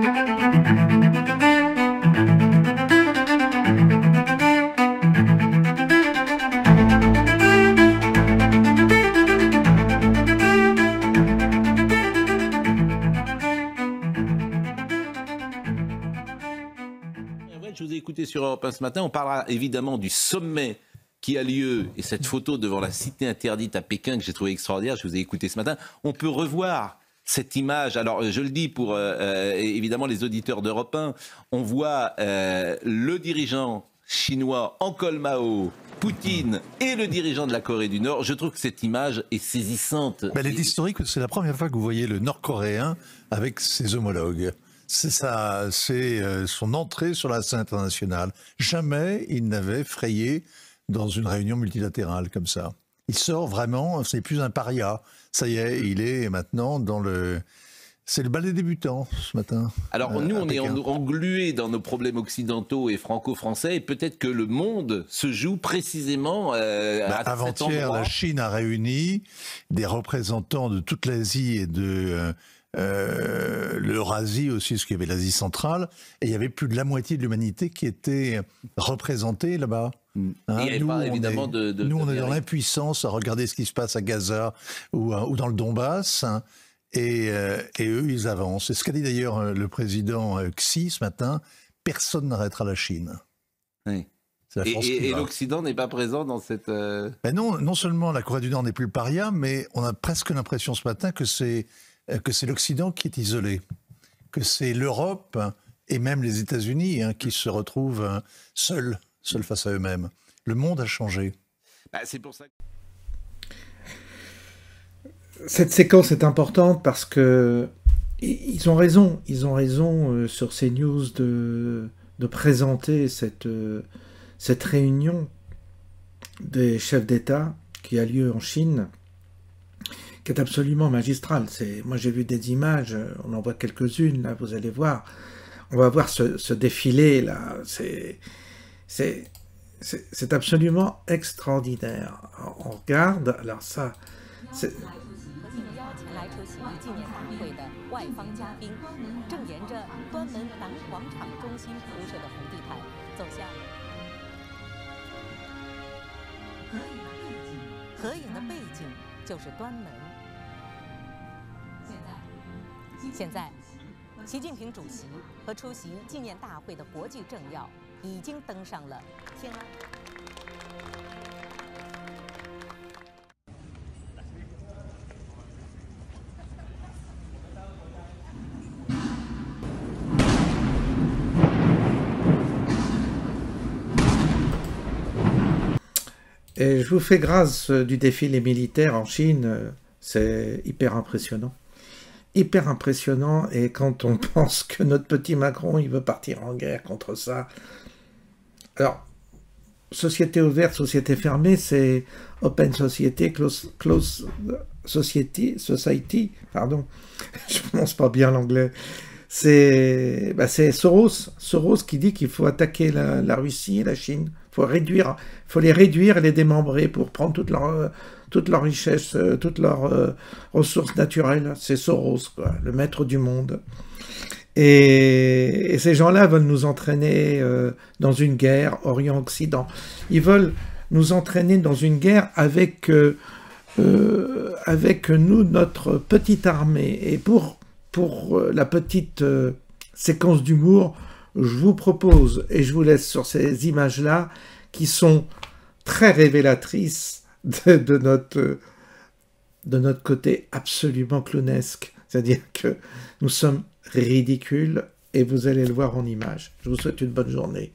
Je vous ai écouté sur Europe 1 ce matin. On parlera évidemment du sommet qui a lieu et cette photo devant la cité interdite à Pékin que j'ai trouvé extraordinaire. Je vous ai écouté ce matin. On peut revoir cette image. Alors, je le dis pour évidemment les auditeurs d'Europe 1. On voit le dirigeant chinois en col Mao, Poutine et le dirigeant de la Corée du Nord. Je trouve que cette image est saisissante. Elle est historique. C'est la première fois que vous voyez le Nord-Coréen avec ses homologues. C'est ça, c'est son entrée sur la scène internationale. Jamais il n'avait frayé dans une réunion multilatérale comme ça. Il sort vraiment, c'est plus un paria. Ça y est, il est maintenant dans le... C'est le ballet débutant ce matin. Alors nous, on est englués dans nos problèmes occidentaux et franco-français, et peut-être que le monde se joue précisément à avant-hier, la Chine a réuni des représentants de toute l'Asie et de l'Eurasie aussi, parce qu'il y avait l'Asie centrale, et il y avait plus de la moitié de l'humanité qui était représentée là-bas. Hein, il n'y avait pas évidemment nous, on est dans l'impuissance à regarder ce qui se passe à Gaza ou dans le Donbass, hein, et eux, ils avancent. C'est ce qu'a dit d'ailleurs le président Xi ce matin, personne n'arrêtera la Chine. Oui. Et l'Occident n'est pas présent dans cette... Ben non seulement la Corée du Nord n'est plus le paria, mais on a presque l'impression ce matin que c'est l'Occident qui est isolé, que c'est l'Europe et même les États-Unis qui se retrouvent seuls face à eux-mêmes. Le monde a changé. Bah, c'est pour ça que... Cette séquence est importante parce que ils ont raison sur ces news de présenter cette réunion des chefs d'État qui a lieu en Chine, qui est absolument magistrale. Moi j'ai vu des images, on en voit quelques-unes, là vous allez voir. On va voir ce défilé là, c'est absolument extraordinaire. On regarde, alors ça, c'est... Et je vous fais grâce du défilé militaire en Chine, c'est hyper impressionnant. Hyper impressionnant, et quand on pense que notre petit Macron, il veut partir en guerre contre ça. Alors, société ouverte, société fermée, c'est open society, close society, pardon, je prononce pas bien l'anglais. C'est Soros qui dit qu'il faut attaquer la Russie et la Chine. Faut les réduire et les démembrer pour prendre toute leur richesse, toutes leurs ressources naturelles. C'est Soros, quoi, le maître du monde. Et ces gens-là veulent nous entraîner dans une guerre Orient-Occident. Ils veulent nous entraîner dans une guerre avec nous, notre petite armée. Et pour la petite séquence d'humour, je vous propose, et je vous laisse sur ces images-là, qui sont très révélatrices de notre côté absolument clownesque. C'est-à-dire que nous sommes ridicules, et vous allez le voir en images. Je vous souhaite une bonne journée.